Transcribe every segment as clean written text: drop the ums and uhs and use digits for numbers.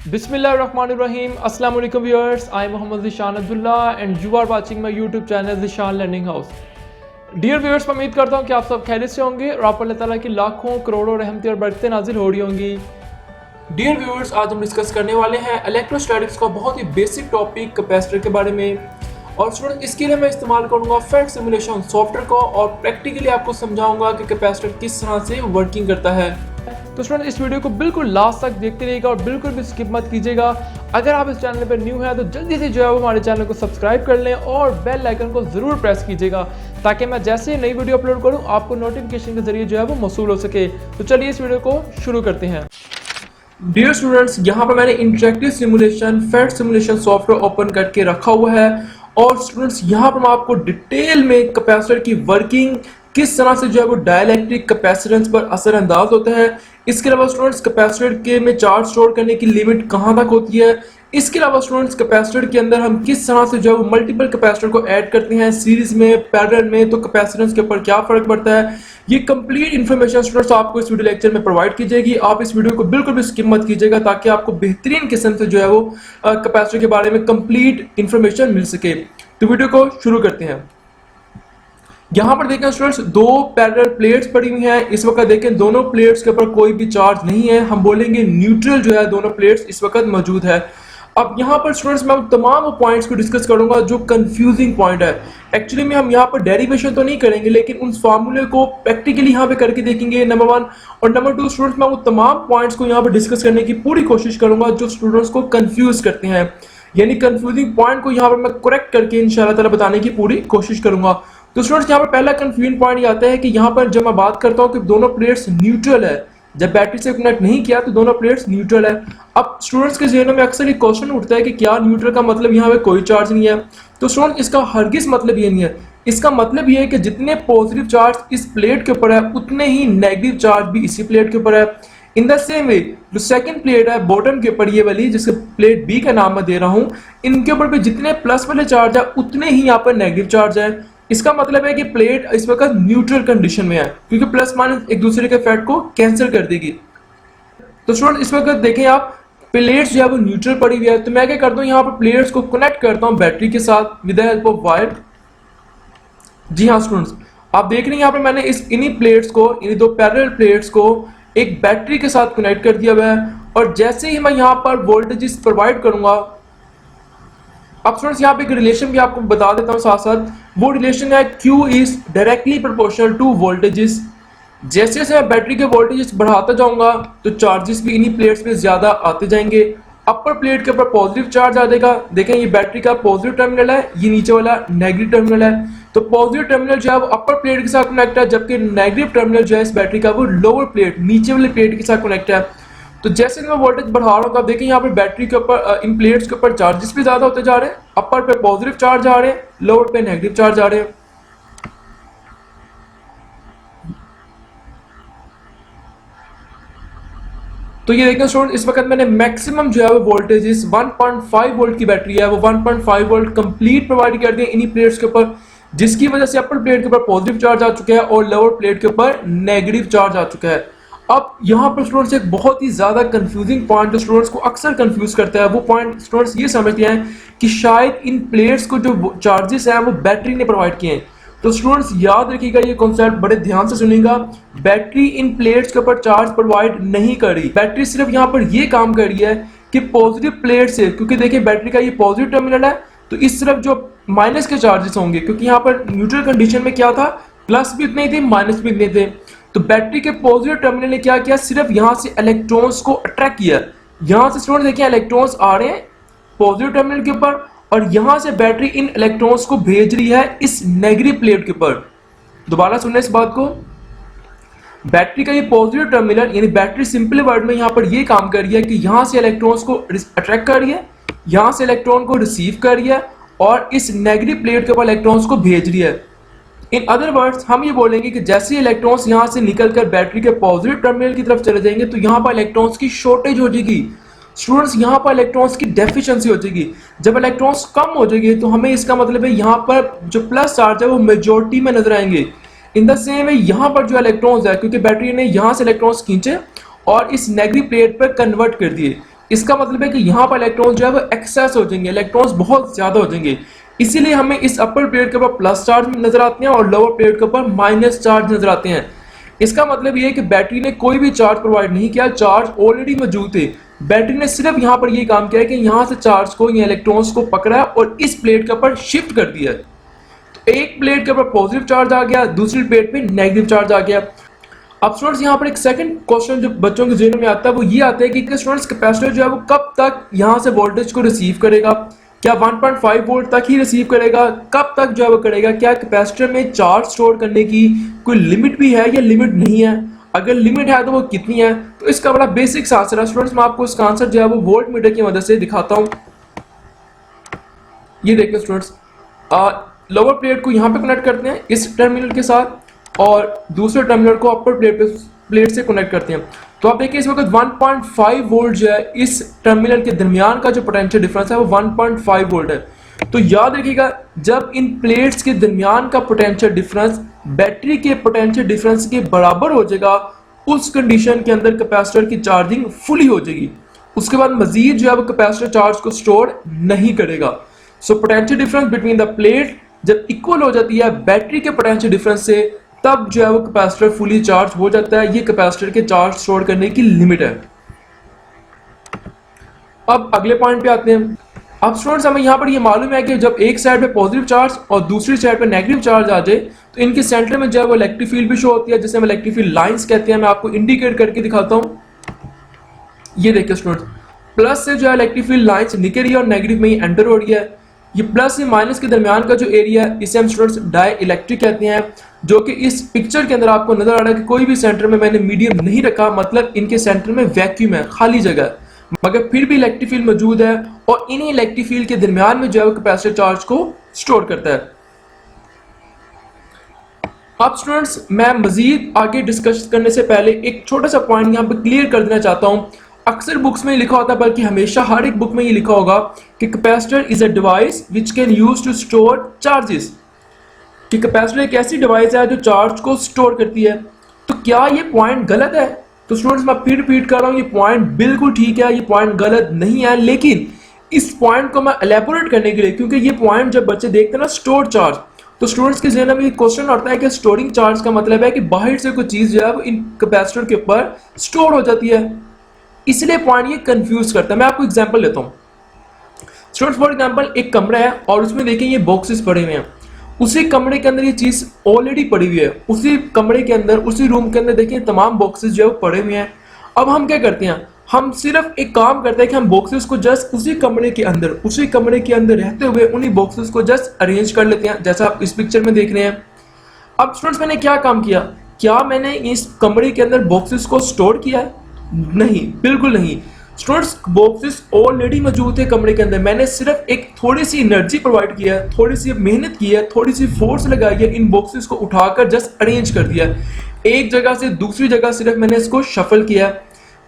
Bismillahirrahmanirrahim. Assalamu alaikum viewers. I am Muhammad Zishan Abdullah and you are watching my YouTube channel Zishan Learning House. Dear viewers, मैं उम्मीद करता हूँ कि आप सब खैरियत से होंगे और आप अल्लाह ताला की लाखों करोड़ों रहमतें और बरकतें नाजिल हो रही होंगी। डियर व्यूअर्स, आज हम डिस्कस करने वाले हैं इलेक्ट्रोस्टैटिक्स का बहुत ही बेसिक टॉपिक कैपेसिटर के बारे में। और स्टूडेंट, इसके लिए मैं इस्तेमाल करूँगा फैक्ट सिमुलेशन सॉफ्टवेयर को और प्रैक्टिकली आपको समझाऊंगा कि कैपेसिटर किस तरह से वर्किंग करता है। तो स्टूडेंट, इस वीडियो को बिल्कुल लास्ट तक देखते रहिएगा और बिल्कुल भी स्किप मत कीजिएगा। अगर आप इस चैनल पर न्यू हैं तो जल्दी से जो है वो हमारे चैनल को सब्सक्राइब कर लें और बेल आइकन को ज़रूर प्रेस कीजिएगा ताकि मैं जैसे ही नई वीडियो अपलोड करूं आपको नोटिफिकेशन के जरिए जो है वो मौसूल हो सके। तो चलिए इस वीडियो को शुरू करते हैं। डियर स्टूडेंट्स, यहाँ पर मैंने interactive simulation fact simulation software open करके रखा हुआ है और स्टूडेंट्स यहाँ पर मैं आपको डिटेल में कैपेसिटर की वर्किंग किस तरह से जो है वो डाइलेक्ट्रिक कैपेसिटेंस पर असरअंदाज होता है। इसके अलावा स्टूडेंट्स कैपेसिटर के में चार्ज स्टोर करने की लिमिट कहाँ तक होती है। इसके अलावा स्टूडेंट्स कैपेसिटर के अंदर हम किस तरह से जो है वो मल्टीपल कैपेसिटर को ऐड करते हैं सीरीज में पैरेलल में, तो कैपेसिटेंस के ऊपर क्या फर्क पड़ता है। ये कंप्लीट इन्फॉर्मेशन स्टूडेंट्स आपको इस वीडियो लेक्चर में प्रोवाइड की जाएगी। आप इस वीडियो को बिल्कुल भी स्किप मत कीजिएगा ताकि आपको बेहतरीन किस्म से जो है वो कैपेसिटर के बारे में कंप्लीट इन्फॉर्मेशन मिल सके। तो वीडियो को शुरू करते हैं। यहाँ पर देखें स्टूडेंट्स, दो पैरेलल प्लेट्स पड़ी हुई हैं। इस वक्त देखें दोनों प्लेट्स के ऊपर कोई भी चार्ज नहीं है, हम बोलेंगे न्यूट्रल जो है दोनों प्लेट्स इस वक्त मौजूद है। अब यहाँ पर स्टूडेंट्स मैं तमाम पॉइंट्स को डिस्कस करूंगा जो कंफ्यूजिंग पॉइंट है। एक्चुअली में हम यहाँ पर डेरिवेशन तो नहीं करेंगे लेकिन उन फार्मूले को प्रैक्टिकली यहाँ पे करके देखेंगे, नंबर 1। और नंबर 2 स्टूडेंट्स, मैं वो तमाम पॉइंट्स को यहाँ पर डिस्कस करने की पूरी कोशिश करूंगा जो स्टूडेंट्स को कंफ्यूज करते हैं, यानी कंफ्यूजिंग पॉइंट को यहाँ पर मैं करेक्ट करके इंशाल्लाह ताला बताने की पूरी कोशिश करूंगा। तो स्टूडेंट्स, यहाँ पर पहला कंफ्यूजन पॉइंट ये आता है कि यहाँ पर जब मैं बात करता हूँ कि दोनों प्लेट्स न्यूट्रल है, जब बैटरी से कनेक्ट नहीं किया तो दोनों प्लेट्स न्यूट्रल है। अब स्टूडेंट्स के जहनों में अक्सर ये क्वेश्चन उठता है कि क्या न्यूट्रल का मतलब यहाँ पे कोई चार्ज नहीं है। तो स्टूडेंट, इसका हरगिज मतलब ये नहीं है। इसका मतलब ये है कि जितने पॉजिटिव चार्ज इस प्लेट के ऊपर है उतने ही नेगेटिव चार्ज भी इसी प्लेट के ऊपर है। इन द सेम वे जो सेकंड प्लेट है बॉटम के ऊपर, ये वाली जिसके प्लेट बी का नाम मैं दे रहा हूँ, इनके ऊपर भी जितने प्लस वाले चार्ज है उतने ही यहाँ पर नेगेटिव चार्ज है। इसका मतलब है कि प्लेट इस वक्त न्यूट्रल कंडीशन में है क्योंकि प्लस माइनस एक दूसरे के इफेक्ट को कैंसिल कर देगी। तो स्टूडेंट, इस वक्त देखें आप प्लेट्स जो है वो न्यूट्रल पड़ी हुई है। तो मैं क्या करता हूँ, यहाँ पर प्लेट्स को कनेक्ट करता हूँ बैटरी के साथ with the help of wire. जी हाँ स्टूडेंट्स, आप देख रहे हैं यहाँ पर मैंने इन्हीं प्लेट्स को, इन्हीं दो पैरेलल प्लेट्स को एक बैटरी के साथ कनेक्ट कर दिया हुआ है। और जैसे ही मैं यहाँ पर वोल्टेजेस प्रोवाइड करूंगा, अब स्टूडेंट्स यहाँ पे एक रिलेशन भी आपको बता देता हूँ साथ साथ। वो रिलेशन है Q is directly proportional to voltages. जैसे जैसे मैं बैटरी के वोल्टेजेस बढ़ाता जाऊंगा तो चार्जेस भी इन्हीं प्लेट्स पे ज्यादा आते जाएंगे। अपर प्लेट के ऊपर पॉजिटिव चार्ज आ जाएगा। देखें ये बैटरी का पॉजिटिव टर्मिनल है, ये नीचे वाला नेगेटिव टर्मिनल है। तो पॉजिटिव टर्मिनल जो है वो अपर प्लेट के साथ कनेक्ट है, जबकि नेगेटिव टर्मिनल जो है इस बैटरी का वो लोअर प्लेट नीचे वाले प्लेट के साथ कनेक्ट है। तो जैसे मैं वोल्टेज बढ़ा रहा हूँ, आप देखें यहाँ पर बैटरी के ऊपर इन प्लेट्स के ऊपर चार्जेस भी ज्यादा होते जा रहे हैं। अपर पे पॉजिटिव चार्ज आ रहे हैं, लोअर पे नेगेटिव चार्ज आ रहे हैं। तो ये देखें स्टूडेंट, इस वक्त मैंने मैक्सिमम जो है वो वोल्टेजेस 1.5 वोल्ट की बैटरी है वो 1.5 वोल्ट कंप्लीट प्रोवाइड कर दिए इन्हीं प्लेट्स के ऊपर, जिसकी वजह से अपर प्लेट के ऊपर पॉजिटिव चार्ज आ चुका है और लोअर प्लेट के ऊपर नेगेटिव चार्ज आ चुका है। अब यहाँ पर स्टूडेंट्स एक बहुत ही ज्यादा कंफ्यूजिंग पॉइंट जो स्टूडेंट्स को अक्सर कंफ्यूज करता है, वो पॉइंट स्टूडेंट्स ये समझते हैं कि शायद इन प्लेट्स को जो चार्जेस हैं वो बैटरी ने प्रोवाइड किए हैं। तो स्टूडेंट्स याद रखिएगा, ये कॉन्सेप्ट बड़े ध्यान से सुनिएगा। बैटरी इन प्लेट्स के ऊपर चार्ज प्रोवाइड नहीं कर रही। बैटरी सिर्फ यहाँ पर ये काम कर रही है कि पॉजिटिव प्लेट से, क्योंकि देखिए बैटरी का ये पॉजिटिव टर्मिनल है, तो इस तरफ जो माइनस के चार्जेस होंगे, क्योंकि यहाँ पर न्यूट्रल कंडीशन में क्या था, प्लस भी उतने ही थे माइनस भी उतने थे। तो बैटरी के पॉजिटिव टर्मिनल ने क्या किया, सिर्फ यहां से इलेक्ट्रॉन्स को अट्रैक्ट किया। यहां से स्टूडेंट देखिए इलेक्ट्रॉन्स आ रहे हैं पॉजिटिव टर्मिनल के ऊपर और यहां से बैटरी इन इलेक्ट्रॉन्स को भेज रही है इस नेगेटिव प्लेट के ऊपर। दोबारा सुनने इस बात को, बैटरी का ये पॉजिटिव टर्मिनल यानी बैटरी सिंपल वर्ड में यहां पर ये काम कर रही है कि यहां से इलेक्ट्रॉन्स को अट्रैक्ट कर रही है, यहां से इलेक्ट्रॉन को रिसीव कर रही है और इस नेगेटिव प्लेट के ऊपर इलेक्ट्रॉन्स को भेज रही है। इन अदर वर्ड्स हम ये बोलेंगे कि जैसे इलेक्ट्रॉन्स यहां से निकलकर बैटरी के पॉजिटिव टर्मिनल की तरफ चले जाएंगे तो यहां पर इलेक्ट्रॉन्स की शॉर्टेज हो जाएगी। स्टूडेंट्स, यहां पर इलेक्ट्रॉन्स की डेफिशिएंसी हो जाएगी। जब इलेक्ट्रॉन्स कम हो जाएगी तो हमें इसका मतलब है यहां पर जो प्लस चार्ज है वो मेजॉरिटी में नजर आएंगे। इन द सेम वे यहां पर जो इलेक्ट्रॉन्स है, क्योंकि बैटरी ने यहां से इलेक्ट्रॉन्स खींचे और इस नेगेटिव प्लेट पर कन्वर्ट कर दिए, इसका मतलब है कि यहाँ पर इलेक्ट्रॉन जो है वो एक्सेस हो जाएंगे, इलेक्ट्रॉन्स बहुत ज्यादा हो जाएंगे। इसीलिए हमें इस अपर प्लेट के ऊपर प्लस चार्ज नजर आते हैं और लोअर प्लेट के ऊपर माइनस चार्ज नजर आते हैं। इसका मतलब ये है कि बैटरी ने कोई भी चार्ज प्रोवाइड नहीं किया, चार्ज ऑलरेडी मौजूद थे। बैटरी ने सिर्फ यहाँ पर ये काम किया है कि यहाँ से चार्ज को या इलेक्ट्रॉन्स को पकड़ा और इस प्लेट के ऊपर शिफ्ट कर दिया। तो एक प्लेट के ऊपर पॉजिटिव चार्ज आ गया, दूसरी प्लेट पे नेगेटिव चार्ज आ गया। अब स्टूडेंट्स यहाँ पर एक सेकंड क्वेश्चन जो बच्चों के जहन में आता है वो ये आता है कि स्टूडेंट्स कैपेसिटर जो है वो कब तक यहाँ से वोल्टेज को रिसीव करेगा? क्या 1.5 वोल्ट तक ही रिसीव करेगा? कब तक जो है वो करेगा? क्या कैपेसिटर में चार्ज स्टोर करने की कोई लिमिट भी है या लिमिट नहीं है? अगर लिमिट है तो वो कितनी है? तो इसका बड़ा बेसिक आंसर है स्टूडेंट्स, मैं आपको इसका आंसर जो है वो वोल्ट मीटर की मदद से दिखाता हूँ। ये देखिए स्टूडेंट्स, लोअर प्लेट को यहाँ पे कनेक्ट करते हैं इस टर्मिनल के साथ और दूसरे टर्मिनल को अपर प्लेट से कनेक्ट करते हैं। तो आप देखिए इस वक्त 1.5 वोल्ट जो है इस टर्मिनल के दरमियान का जो पोटेंशियल डिफरेंस है वो 1.5 वोल्ट है। तो याद रखिएगा, जब इन प्लेट्स के दरमियान का पोटेंशियल डिफरेंस बैटरी के पोटेंशियल डिफरेंस के बराबर हो जाएगा, उस कंडीशन के अंदर कैपेसिटर की चार्जिंग फुली हो जाएगी। उसके बाद मजीद जो है वो कैपेसिटर चार्ज को स्टोर नहीं करेगा। So potential difference between the plate जब इक्वल हो जाती है बैटरी के पोटेंशियल डिफरेंस से, तब जो है वो कैपेसिटर फुली चार्ज हो जाता है। ये कैपेसिटर के चार्ज स्टोर करने की लिमिट है। अब अगले पॉइंट पे आते हैं। अब स्टूडेंट्स हमें यहाँ पर ये मालूम है कि जब एक साइड पे पॉजिटिव चार्ज और दूसरी साइड पे नेगेटिव चार्ज आ जाए तो इनके सेंटर में जो है वो इलेक्ट्रिक फील्ड भी शो होती है, जिसे हम इलेक्ट्रिक फील्ड लाइंस कहते हैं। मैं आपको इंडिकेट करके दिखाता हूँ। ये देखिए स्टूडेंट्स, प्लस से जो है इलेक्ट्रिक फील्ड लाइंस निकल रही है और नेगेटिव में ही एंटर हो रही है। ये प्लस से माइनस के दरमियान का जो एरिया है इसे हम स्टूडेंट्स डाई इलेक्ट्रिक कहते हैं, जो कि इस पिक्चर के अंदर आपको नजर आ रहा है कि कोई भी सेंटर में मैंने मीडियम नहीं रखा, मतलब इनके सेंटर में वैक्यूम है, खाली जगह, मगर फिर भी इलेक्ट्रिक फील्ड मौजूद है और इन्हीं इलेक्ट्रिक फील्ड के दरमियान में जो है वो कैपेसिटर चार्ज को स्टोर करता है। अब स्टूडेंट्स मैं मजीद आगे डिस्कस करने से पहले एक छोटा सा पॉइंट यहाँ पे क्लियर कर देना चाहता हूँ। अक्सर बुक्स में लिखा होता है, बल्कि हमेशा हर एक बुक में ये लिखा होगा कि capacitor is a device which can use to store charges, कि कैपेसिटर एक ऐसी डिवाइस है जो चार्ज को स्टोर करती है। तो क्या ये पॉइंट गलत है? तो स्टूडेंट्स मैं फिर रिपीट कर रहा हूँ, ये पॉइंट बिल्कुल ठीक है, ये पॉइंट गलत नहीं है। लेकिन इस पॉइंट को मैं एलेबोरेट करने के लिए, क्योंकि ये पॉइंट जब बच्चे देखते हैं ना स्टोर चार्ज, तो स्टूडेंट्स के जहन में क्वेश्चन आता है कि स्टोरिंग चार्ज का मतलब है कि बाहर से कोई चीज जो है इन कैपेसिटर के ऊपर स्टोर हो जाती है, इसलिए पॉइंट ये कंफ्यूज करता है। मैं आपको एग्जांपल लेता हूँ स्टूडेंट्स। फॉर एग्जांपल एक कमरा है और उसमें देखें ये बॉक्सेस पड़े हुए हैं, उसी कमरे के अंदर ये चीज ऑलरेडी पड़ी हुई है, उसी कमरे के अंदर उसी रूम के अंदर देखिए तमाम बॉक्सेस जो है वो पड़े हुए हैं। अब हम क्या करते हैं, हम सिर्फ एक काम करते हैं कि हम बॉक्सेस को जस्ट उसी कमरे के अंदर रहते हुए उन्हीं बॉक्सेस को जस्ट अरेंज कर लेते हैं, जैसा आप इस पिक्चर में देख रहे हैं। अब स्टूडेंट्स मैंने क्या काम किया, क्या मैंने इस कमरे के अंदर बॉक्सेस को स्टोर किया है? नहीं, बिल्कुल नहीं। स्टूडेंट्स बॉक्सेस ऑलरेडी मौजूद थे कमरे के अंदर, मैंने सिर्फ एक थोड़ी सी एनर्जी प्रोवाइड किया है, थोड़ी सी मेहनत की है, थोड़ी सी फोर्स लगाई है, इन बॉक्सेस को उठाकर जस्ट अरेंज कर दिया, एक जगह से दूसरी जगह सिर्फ मैंने इसको शफल किया।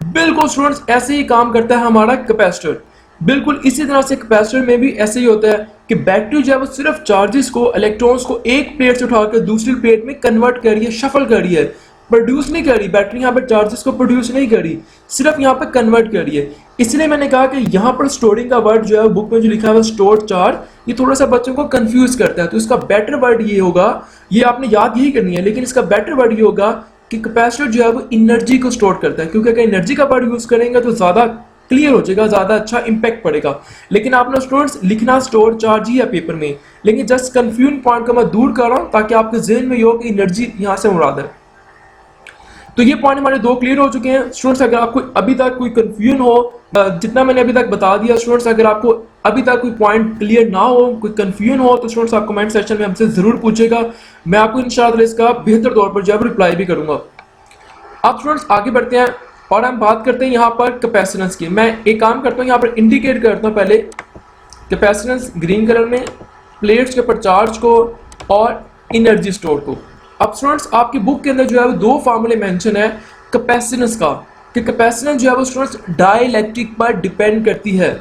बिल्कुल स्टूडेंट्स ऐसे ही काम करता है हमारा कैपेसिटर। बिल्कुल इसी तरह से कैपेसिटर में भी ऐसे ही होता है कि बैटरी जो है वो सिर्फ चार्जेस को, इलेक्ट्रॉन्स को एक प्लेट से उठाकर दूसरी प्लेट में कन्वर्ट कर रही है, शफल कर रही है, प्रोड्यूस नहीं कर रही। बैटरी यहाँ पर चार्जेस को प्रोड्यूस नहीं कर रही, सिर्फ यहाँ पर कन्वर्ट कर रही है। इसलिए मैंने कहा कि यहाँ पर स्टोरिंग का वर्ड जो है बुक में जो लिखा है स्टोर चार्ज, ये थोड़ा सा बच्चों को कंफ्यूज करता है। तो इसका बेटर वर्ड ये होगा, ये आपने याद यही करनी है, लेकिन इसका बेटर वर्ड ये होगा कि कैपेसिटर जो है वो एनर्जी को स्टोर करता है, क्योंकि अगर एनर्जी का वर्ड यूज करेंगे तो ज्यादा क्लियर हो जाएगा, ज्यादा अच्छा इंपैक्ट पड़ेगा। लेकिन आपने स्टूडेंट्स लिखना स्टोर चार्ज ही है पेपर में, लेकिन जस्ट कंफ्यूजन पॉइंट को मैं दूर कर रहा हूँ ताकि आपके जहन में ये हो कि एनर्जी यहाँ से मुराद है। तो ये पॉइंट हमारे दो क्लियर हो चुके हैं स्टूडेंट्स। अगर आपको अभी तक कोई कंफ्यूजन हो, जितना मैंने अभी तक बता दिया स्टूडेंट्स, अगर आपको अभी तक कोई पॉइंट क्लियर ना हो, कोई कंफ्यूजन हो, तो स्टूडेंट्स आप कमेंट सेक्शन में हमसे जरूर पूछेगा, मैं आपको इंशाअल्लाह इसका बेहतर तौर पर जब रिप्लाई भी करूंगा। अब स्टूडेंट्स आगे बढ़ते हैं और हम बात करते हैं यहाँ पर कैपेसिटेंस की। मैं एक काम करता हूँ, यहाँ पर इंडिकेट करता हूँ पहले कैपेसिटेंस ग्रीन कलर में, प्लेट्स के ऊपर चार्ज को और एनर्जी स्टोर को। अब स्टूडेंट्स आपकी बुक के अंदर जो है वो दो फार्मूले मेंशन है कैपेसिटेंस का, कि कैपेसिटेंस जो है वो स्टूडेंट्स डाइलेक्ट्रिक पर डिपेंड करती है,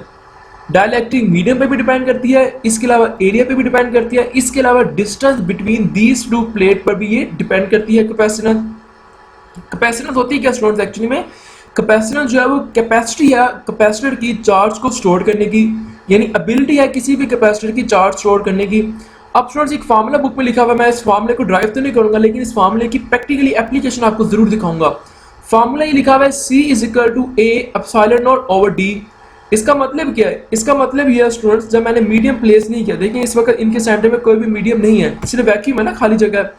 डाइलेक्ट्रिक मीडियम पे भी डिपेंड करती है, इसके अलावा एरिया पे भी डिपेंड करती है, इसके अलावा distance between these two plate पर भी ये डिपेंड करती है। कैपेसिटेंस होती है क्या स्टूडेंट्स, एक्चुअली में कैपेसिटेंस जो है वो कैपेसिटी है कैपेसिटर की चार्ज को स्टोर करने की, यानी एबिलिटी है किसी भी कैपेसिटर की चार्ज स्टोर करने की। अब स्टूडेंट्स एक फार्मूला बुक में लिखा हुआ है, मैं इस फार्मूले को ड्राइव तो नहीं करूंगा लेकिन इस फार्मूले की प्रैक्टिकली एप्लीकेशन आपको जरूर दिखाऊंगा। फार्मूला ये लिखा हुआ है C is equal to A epsilon not over D. इसका मतलब क्या है? इसका मतलब ये है स्टूडेंट्स, जब मैंने मीडियम प्लेस नहीं किया, देखिए इस वक्त इनके सेंटर में कोई भी मीडियम नहीं है, सिर्फ वैक्यूम है ना, खाली जगह है।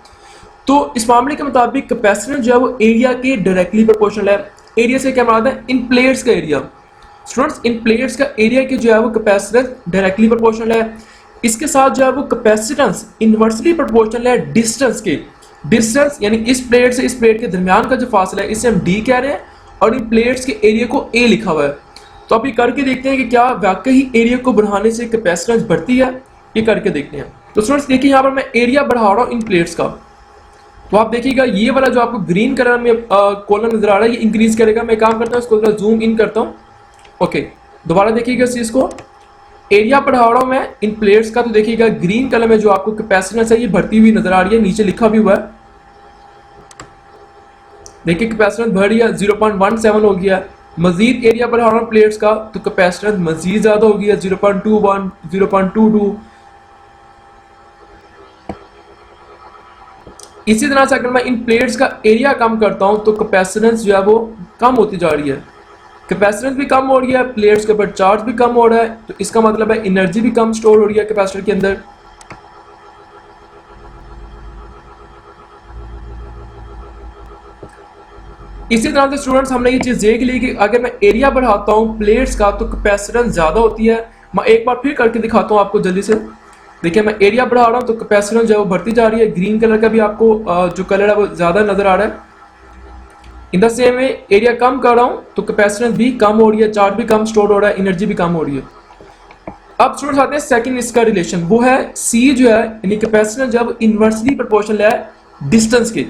तो इस मामले के मुताबिक कैपेसिटेंस जो है वो एरिया के डायरेक्टली प्रोपोर्शनल है। एरिया से क्या मतलब है? इन प्लेट्स का एरिया। स्टूडेंट्स इन प्लेट्स का एरिया के जो है वो कैपेसिटेंस डायरेक्टली प्रोपोर्शनल है। इसके साथ जो है वो कैपेसिटेंस इनवर्सली प्रोपोर्शनल है डिस्टेंस के। डिस्टेंस यानी इस प्लेट से इस प्लेट के दरमियान का जो फासला है इसे हम डी कह रहे हैं, और इन प्लेट्स के एरिया को ए लिखा हुआ है। तो आप ये करके देखते हैं कि क्या वाकई ही एरिया को बढ़ाने से कैपेसिटेंस बढ़ती है, ये करके देखते हैं। तो स्टूडेंट्स देखिए यहाँ पर मैं एरिया बढ़ा रहा हूँ इन प्लेट्स का। तो आप देखिएगा ये वाला जो आपको ग्रीन कलर में कॉलम नजर आ रहा है ये इंक्रीज करेगा। मैं काम करता हूँ इसको जरा जूम इन करता हूँ। ओके, दोबारा देखिएगा इस चीज को, एरिया बढ़ा रहा हूँ मैं इन प्लेट्स का। तो देखिएगा ग्रीन कलर में जो आपको कैपेसिटेंस है ये बढ़ती हुई नजर आ रही है, नीचे लिखा भी हुआ है। देखिए कैपेसिटेंस बढ़ रही है, 0.17 हो गया। मजीद एरिया बढ़ा रहा हूँ प्लेट्स का तो कैपेसिटेंस मजीद ज्यादा हो गई है, 0.21, 0.22। इसी तरह से अगर मैं इन प्लेट्स का एरिया कम करता हूं तो कैपेसिटेंस जो है वो कम होती जा रही है। कैपेसिटेंस भी कम हो रही है, प्लेट्स के ऊपर चार्ज भी कम हो रहा है, तो इसका मतलब है एनर्जी भी कम स्टोर हो रही है कैपेसिटर के अंदर। इसी तरह से स्टूडेंट्स हमने ये चीज देख ली कि अगर मैं एरिया बढ़ाता हूँ प्लेट्स का तो कैपेसिटेंस ज्यादा होती है। मैं एक बार फिर करके दिखाता हूँ आपको जल्दी से। देखिए मैं एरिया बढ़ा रहा हूँ तो कैपेसिटेंस जो है वो बढ़ती जा रही है। ग्रीन कलर का भी आपको जो कलर है वो ज्यादा नजर आ रहा है। In the same way area कम कर रहा हूँ तो कैपेसिटेंस भी कम हो रही है, चार्ज भी कम स्टोर हो रहा है, एनर्जी भी कम हो रही है। अब स्टूडेंट्स आते हैं सेकंड इसका रिलेशन, वो है C जो है यानी कैपेसिटेंस जब इनवर्सली प्रोपोर्शनल है डिस्टेंस के।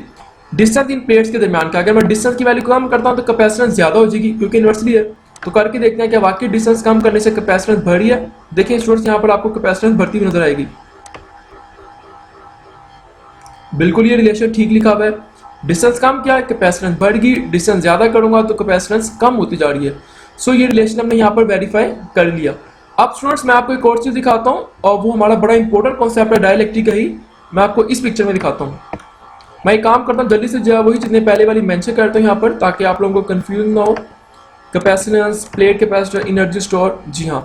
डिस्टेंस इन प्लेट्स के दरमियान का, अगर मैं डिस्टेंस की वैल्यू कम करता हूँ तो कैपेसिटेंस ज्यादा हो जाएगी क्योंकि इनवर्सली है। तो करके देखते हैं कि वाकई डिस्टेंस कम करने से कैपेसिटेंस बढ़ रही है। देखिए स्टूडेंट्स यहाँ पर आपको कैपेसिटेंस बढ़ती हुई नजर आएगी। बिल्कुल ये रिलेशन ठीक लिखा हुआ है। डिस्टेंस कम किया कैपेसिटेंस बढ़ गई, डिस्टेंस ज्यादा करूंगा तो कैपेसिटेंस कम होती जा रही है। सो ये रिलेशन हमने यहाँ पर वेरीफाई कर लिया। अब स्टूडेंट्स मैं आपको एक और चीज दिखाता हूँ और वो हमारा बड़ा इंपॉर्टेंट कॉन्सेप्ट है डायइलेक्ट्रिक का ही। मैं आपको इस पिक्चर में दिखाता हूँ। मैं एक काम करता हूँ जल्दी से जो है वही चीजें पहले वाली मेंशन करता हूँ यहाँ पर ताकि आप लोगों को कंफ्यूजन ना हो। Capacitance, plate capacitor, energy store, जी हाँ।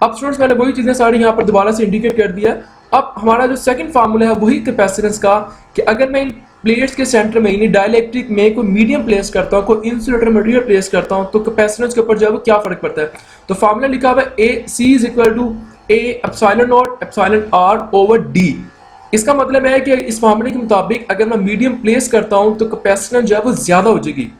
अब स्टूडेंट्स मैंने वही चीजें सारी यहाँ पर दोबारा से इंडिकेट कर दिया। अब हमारा जो सेकंड फार्मूला है वही कैपेसिटेंस का, कि अगर मैं इन प्लेट्स के सेंटर में यानी डायइलेक्ट्रिक में कोई मीडियम प्लेस करता हूँ, कोई इंसुलेटर मटेरियल प्लेस करता हूँ तो कैपेसिटेंस के ऊपर जो है वो क्या फर्क पड़ता है। तो फार्मूला लिखा हुआ है C is equal to A epsilon not epsilon R over D। इसका मतलब है कि इस फार्मूले के मुताबिक अगर मैं मीडियम प्लेस करता हूँ तो कैपेसिटेंस जो है वो ज्यादा हो जाएगी।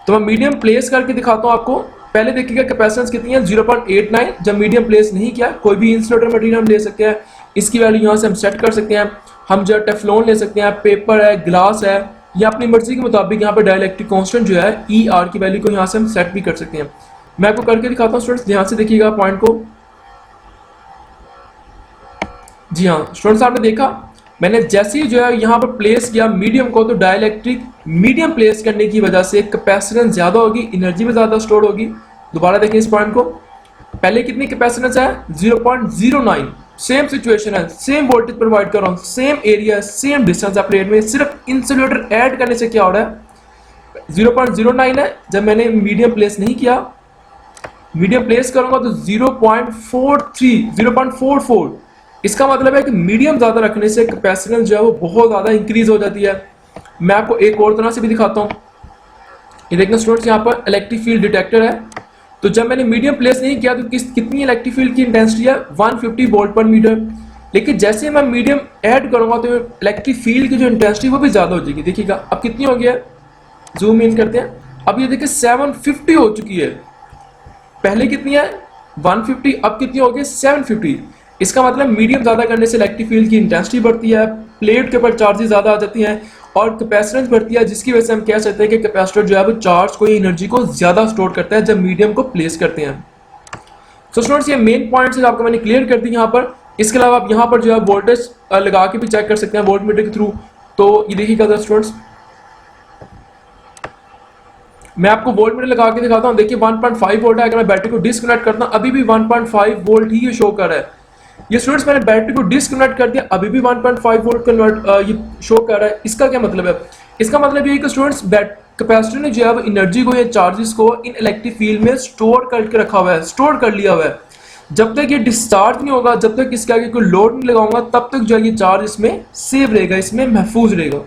तो मैं मीडियम प्लेस करके दिखाता हूँ आपको। पहले देखिएगा कैपेसिटेंस कितनी है, 0.89। जब मीडियम प्लेस नहीं किया, कोई भी इंसुलेटर मटेरियल हम ले सकते हैं, इसकी वैल्यू यहाँ से हम सेट कर सकते हैं। हम जो टेफ्लॉन ले सकते हैं, पेपर है, ग्लास है, या अपनी मर्जी के मुताबिक यहाँ पर डायइलेक्ट्रिक कांस्टेंट जो है ER की वैल्यू को यहाँ से हम सेट भी कर सकते हैं। मैं आपको करके दिखाता हूँ स्टूडेंट्स, ध्यान से देखिएगा पॉइंट को। जी हाँ स्टूडेंट्स आपने देखा मैंने जैसे ही जो है यहाँ पर प्लेस किया मीडियम को, तो डायइलेक्ट्रिक मीडियम प्लेस करने की वजह से कैपेसिटेंस ज्यादा होगी, एनर्जी भी ज्यादा स्टोर होगी। दोबारा देखिए इस पॉइंट को, पहले कितनी कैपेसिटेंस है 0.09, सेम सिचुएशन है, सेम वोल्टेज प्रोवाइड कर रहा हूँ, सेम एरिया, सेम डिस्टेंस है प्लेट में, सिर्फ इंसुलेटर ऐड करने से क्या हो रहा है 0.09 है। जब मैंने मीडियम प्लेस नहीं किया, मीडियम प्लेस करूंगा तो 0.43, 0.44। इसका मतलब है कि मीडियम ज्यादा रखने से कैपेसिटेंस जो है वो बहुत ज्यादा इंक्रीज हो जाती है। मैं आपको एक और तरह से भी दिखाता हूँ। ये देखना स्टूडेंट्स, यहाँ पर इलेक्ट्रिक फील्ड डिटेक्टर है। तो जब मैंने मीडियम प्लेस नहीं किया तो कितनी इलेक्ट्रिक फील्ड की इंटेंसिटी है 150 वोल्ट पर मीटर। लेकिन जैसे मैं मीडियम ऐड करूंगा तो इलेक्ट्रिक फील्ड की जो इंटेंसिटी वो भी ज्यादा हो जाएगी। देखिएगा अब कितनी हो गया, जूम इन करते हैं। अब ये देखिए 750 हो चुकी है, पहले कितनी है 150, अब कितनी हो गई 750। इसका मतलब मीडियम ज्यादा करने से इलेक्ट्रिक फील्ड की इंटेंसिटी बढ़ती है, प्लेट के ऊपर चार्जेस ज्यादा आ जाती हैं और कैपेसिटेंस बढ़ती है, जिसकी वजह से हम कह सकते हैं कि कैपेसिटर जो है वो चार्ज को, एनर्जी को ज्यादा स्टोर करता है जब मीडियम को प्लेस करते हैं। सो स्टूडेंट्स ये मेन पॉइंट्स आपको मैंने क्लियर कर दी यहाँ पर। इसके अलावा आप यहाँ पर जो है वोल्टेज लगा के भी चेक कर सकते हैं वोल्ट मीटर के थ्रू। तो ये देखिएगा स्टूडेंट्स, मैं आपको वोल्ट मीटर लगा के दिखाता हूँ। देखिए 1.5 वोल्ट है। अगर मैं बैटरी को डिस्कनेक्ट करता हूँ अभी भी 1.5 वोल्ट ही ये शो कर रहा है। ये स्टूडेंट्स मैंने बैटरी को डिस्कनेक्ट कर दिया अभी भी 1.5 वोल्ट कन्वर्ट ये शो कर रहा है। इसका क्या मतलब है? इसका मतलब ये है कि स्टूडेंट्स कैपेसिटर ने जो है वो एनर्जी को या चार्जेस को इन इलेक्ट्रिक फील्ड में स्टोर करके रखा हुआ है, स्टोर कर लिया हुआ है। जब तक ये डिस्चार्ज नहीं होगा, जब तक इसके आगे कोई लोड नहीं लगाऊंगा, तब तक जो है ये चार्ज इसमें सेव रहेगा, इसमें महफूज रहेगा।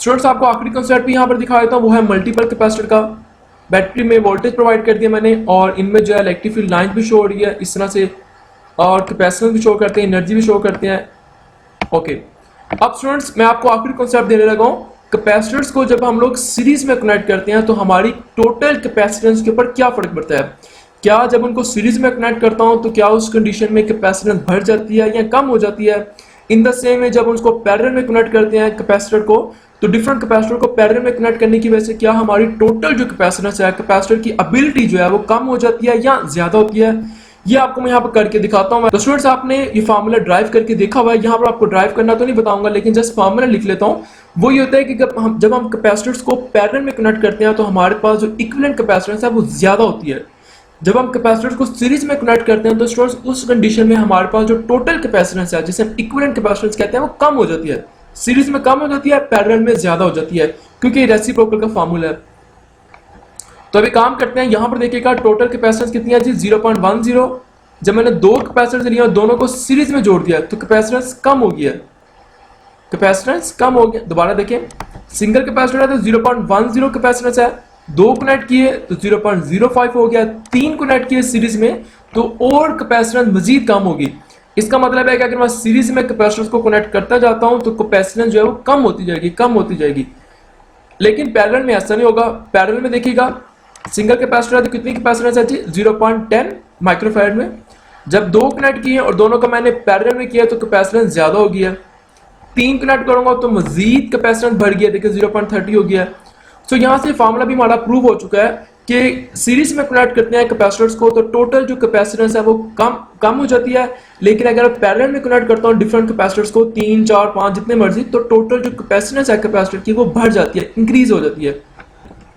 स्टूडेंट्स आपको आखिरी कंसेप्ट भी यहाँ पर दिखा देता हूँ, वो है मल्टीपल कैपेसिटर का। बैटरी में वोल्टेज प्रोवाइड कर दिया मैंने और इनमें जो है इलेक्ट्रिक फील्ड लाइन भी शो हो रही है इस तरह से, और कैपेसिटेंस भी शो करते हैं, एनर्जी भी शो करते हैं। ओके, अब स्टूडेंट्स मैं आपको आखिरी कॉन्सेप्ट देने लगा हूँ। कैपेसिटर्स को जब हम लोग सीरीज में कनेक्ट करते हैं तो हमारी टोटल कैपेसिटेंस के ऊपर क्या फर्क पड़ता है? क्या जब उनको सीरीज में कनेक्ट करता हूं तो क्या उस कंडीशन में कैपेसिटेंस बढ़ जाती है या कम हो जाती है? इन द सेम वे जब उसको पैरेलल में कनेक्ट करते हैं कैपेसिटर को, तो डिफरेंट कैपेसिटर को पैरेलल में कनेक्ट करने की वजह से क्या हमारी टोटल जो कैपेसिटेंस है, कैपेसिटर की एबिलिटी जो है वो कम हो जाती है या ज्यादा होती है? ये आपको मैं यहाँ पर करके दिखाता हूँ। तो स्टूडेंट्स आपने ये फार्मूला ड्राइव करके देखा हुआ है, यहाँ पर आपको ड्राइव करना तो नहीं बताऊंगा, लेकिन जस्ट फार्मूला लिख लेता हूँ। वो ये होता है कि जब हम कैपेसिटर्स को पैरेलल में कनेक्ट करते हैं तो हमारे पास जो इक्विवेलेंट कैपेसिटेंस है वो ज्यादा होती है। जब हम कैपेसिटर्स को सीरीज में कनेक्ट करते हैं तो स्टूडेंट्स उस कंडीशन में हमारे पास जो टोटल कैपेसिटेंस है, जिसे हम इक्विवेलेंट कैपेसिटेंस कहते हैं, वो कम हो जाती है। सीरीज में कम हो जाती है, पैरेलल में ज्यादा हो जाती है, क्योंकि रेसिप्रोकल का फार्मूला है। तो अभी काम करते हैं, यहां पर देखिएगा टोटल कैपेसिटेंस कितनी है जी, 0.10। जब मैंने दो कैपेसिटर लिया और दोनों को सीरीज में जोड़ दिया तो कैपेसिटेंस कम हो गया, कैपेसिटेंस कम हो गया। दोबारा देखें, सिंगल कैपेसिटर है तो 0.10 कैपेसिटेंस है, दो कनेक्ट किए तो 0.05 हो गया, तीन कनेक्ट किए सीरीज में तो और कैपेसिटेंस मजीद कम होगी। इसका मतलब है कि अगर मैं सीरीज में कैपेसिटर्स को कनेक्ट करता जाता हूं तो कैपेसिटेंस जो है वो कम होती जाएगी, कम होती जाएगी। लेकिन पैरेलल में ऐसा नहीं होगा। पैरेलल में देखिएगा सिंगल कैपेसिटर है तो कितनी कैपेसिटेंस है जी, 0.10 माइक्रोफैराड में। जब दो कनेक्ट किए और दोनों का मैंने पैरेलल में किया तो कैपेसिटेंस ज्यादा हो गया। तीन कनेक्ट करूंगा तो मजीद कैपेसिटेंस बढ़ गया, देखिए 0.30 हो गया। तो यहां से फार्मूला भी हमारा प्रूव हो चुका है कि सीरीज में कनेक्ट करते हैं कैपेसिटर्स को तो टोटल जो कैपेसिटेंस है वो कम हो जाती है। लेकिन अगर पैरेलल में कनेक्ट करता हूं डिफरेंट कैपेसिटर्स को, 3, 4, 5 जितने मर्जी, तो टोटल जो कैपेसिटेंस है कैपेसिटर की वो बढ़ जाती है, इंक्रीज हो जाती है।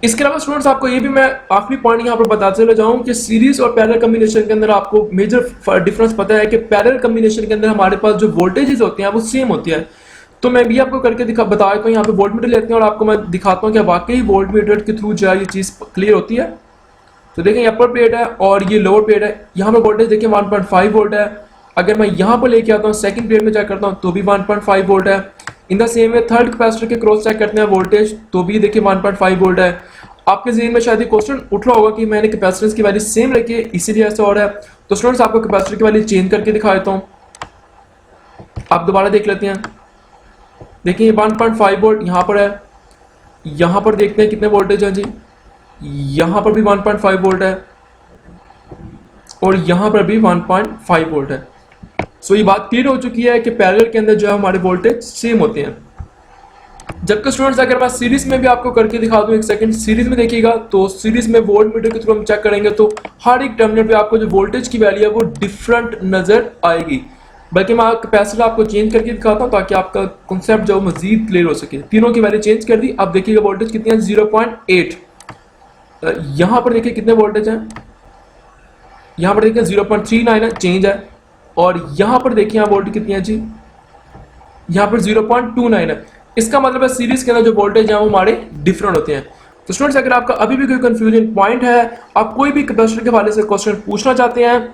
इसके अलावा स्टूडेंट्स आपको ये भी मैं आखिरी पॉइंट यहाँ पर बताते चले जाऊं कि सीरीज और पैरेलल कॉम्बिनेशन के अंदर आपको मेजर डिफरेंस पता है कि पैरेलल कॉम्बिनेशन के अंदर हमारे पास जो वोल्टेजेस होते हैं वो सेम होती है। तो मैं भी आपको करके बता देता हूँ, यहाँ पे वोल्ट मीटर लेते हैं और आपको मैं दिखाता हूँ कि वाकई वोल्ट मीटर के थ्रू जो है ये चीज़ क्लियर होती है। तो देखें अपर प्लेट है और ये लोअर प्लेट है, यहाँ पे वोल्टेज देखिए 1.5 वोल्ट है। अगर मैं यहाँ पर लेके आता हूँ सेकंड प्लेट में चेक करता हूँ तो भी 1.5 वोल्ट है। In the same way third capacitor के क्रॉस चेक करते हैं वोल्टेज तो भी देखिए 1.5 वोल्ट है। आपके ज़हन में शायद ये क्वेश्चन उठ रहा होगा कि मैंने कैपेसिटेंस की वैल्यू सेम रखी है इसीलिए ऐसा हो रहा है। तो स्टूडेंट्स आपको कैपेसिटर की वैल्यू चेंज करके दिखा देता हूँ, आप दोबारा देख लेते हैं। देखिए 1.5 वोल्ट यहाँ पर है, यहाँ पर देखते हैं कितने वोल्टेज है जी, यहाँ पर भी 1.5 वोल्ट है और यहाँ पर भी 1.5 वोल्ट है। सो ये बात क्लियर हो चुकी है कि पैरेलल के अंदर जो है हमारे वोल्टेज सेम होते हैं। जबकि स्टूडेंट्स अगर मैं सीरीज में भी आपको करके दिखा दूं, एक सेकंड, सीरीज में देखिएगा तो सीरीज में वोल्ट मीटर के थ्रू हम चेक करेंगे तो हर एक टर्मिनल पे आपको जो वोल्टेज की वैल्यू है वो डिफरेंट नजर आएगी। बल्कि मैं कैपेसिटर आपको चेंज करके दिखाता हूँ ताकि आपका कॉन्सेप्ट जो मजीद क्लियर हो सके। तीनों की वैल्यू चेंज कर दी, अब देखिएगा वोल्टेज कितनी है, 0.8। यहाँ पर देखिए कितने वोल्टेज हैं, यहाँ पर देखिए 0.39 है, चेंज है। और यहाँ पर देखिए यहाँ वोल्टेज कितनी है जी, यहाँ पर 0.29 है। इसका मतलब है सीरीज के अंदर जो वोल्टेज है वो हमारे डिफरेंट होते हैं। तो स्टूडेंट्स अगर आपका अभी भी कोई कंफ्यूजन पॉइंट है, आप कोई भी कैपेसिटर के हवाले से क्वेश्चन पूछना चाहते हैं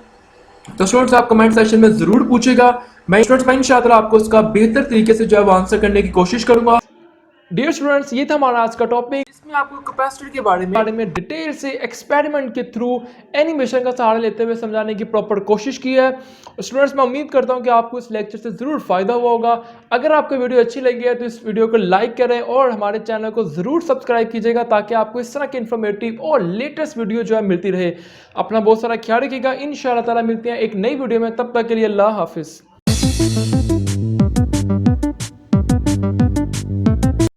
तो स्टूडेंट्स आप कमेंट सेक्शन में जरूर पूछेगा। मैं इंशाअल्लाह आपको उसका बेहतर तरीके से जो है वो आंसर करने की कोशिश करूंगा। डियर स्टूडेंट्स, ये था हमारा आज का टॉपिक। इसमें आपको कैपेसिटर के बारे में डिटेल से एक्सपेरिमेंट के थ्रू एनिमेशन का सहारा लेते हुए समझाने की प्रॉपर कोशिश की है। स्टूडेंट्स मैं उम्मीद करता हूं कि आपको इस लेक्चर से ज़रूर फ़ायदा हुआ होगा। अगर आपको वीडियो अच्छी लगी है तो इस वीडियो को लाइक करें और हमारे चैनल को ज़रूर सब्सक्राइब कीजिएगा ताकि आपको इस तरह की इन्फॉर्मेटिव और लेटेस्ट वीडियो जो है मिलती रहे। अपना बहुत सारा ख्याल रखिएगा। इंशाअल्लाह ताला मिलते हैं एक नई वीडियो में, तब तक के लिए अल्लाह हाफिज़।